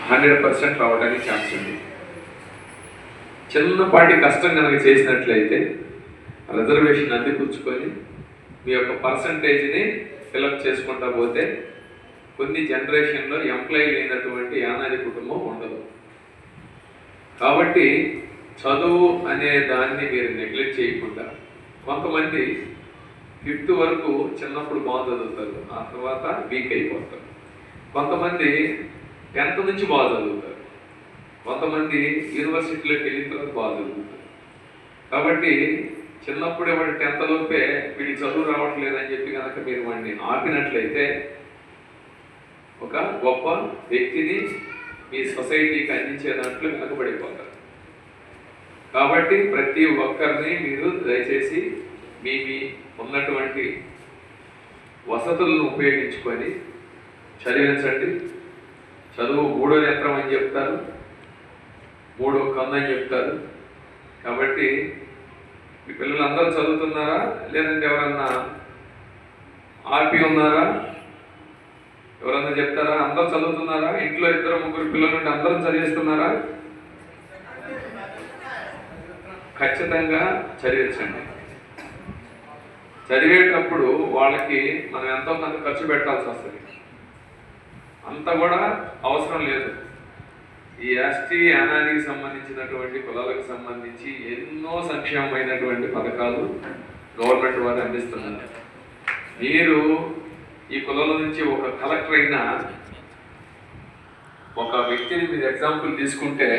100% రావడానికి ఛాన్స్ ఉంది. చిన్నపాటి కష్టం కనుక చేసినట్లయితే రిజర్వేషన్ అందిపుచ్చుకొని మీ యొక్క పర్సంటేజ్ని ఫిలప్ చేసుకుంటా పోతే కొన్ని జనరేషన్లో ఎంప్లాయీ లేనటువంటి యానాది కుటుంబం ఉండదు. కాబట్టి చదువు అనే దాన్ని మీరు నెగ్లెక్ట్ చేయకుండా, కొంతమంది 5th వరకు చిన్నప్పుడు బాగా చదువుతారు, ఆ తర్వాత వీక్ అయిపోతారు. కొంతమంది 10th నుంచి బాగా చదువుతారు, కొంతమంది యూనివర్సిటీలోకి వెళ్ళిన తర్వాత బాగా చదువుతారు. కాబట్టి చిన్నప్పుడే వాడి 10th లోపే వీడికి చదువు రావట్లేదని చెప్పి కనుక మీరు వాడిని ఆపినట్లయితే ఒక గొప్ప వ్యక్తిని మీ సొసైటీకి అందించే దాంట్లో వెనకబడిపోతారు. కాబట్టి ప్రతి ఒక్కరిని మీరు దయచేసి మీ ఉన్నటువంటి వసతులను ఉపయోగించుకొని చదివించండి. చదువు 3వ నేత్రం అని చెప్తారు, 3వ కన్ను అని చెప్తారు. కాబట్టి మీ పిల్లలు అందరూ చదువుతున్నారా, లేదంటే ఎవరన్నా ఆర్పి ఉన్నారా? ఎవరన్నా చెప్తారా? అందరూ చదువుతున్నారా? ఇంట్లో 2-3 పిల్లలు ఉంటే అందరూ చదివిస్తున్నారా? ఖచ్చితంగా చదివించండి. చదివేటప్పుడు వాళ్ళకి మనం ఎంతో కొంత ఖర్చు పెట్టాల్సి వస్తుంది. అంత కూడా అవసరం లేదు. ఈ ఎస్టీ అనానికి సంబంధించినటువంటి కులాలకు సంబంధించి ఎన్నో సంక్షేమమైనటువంటి పథకాలు గవర్నమెంట్ వారు అందిస్తున్నారు. మీరు ఈ కులాల నుంచి ఒక కలెక్టర్ అయినా ఒక వ్యక్తిని మీరు ఎగ్జాంపుల్ తీసుకుంటే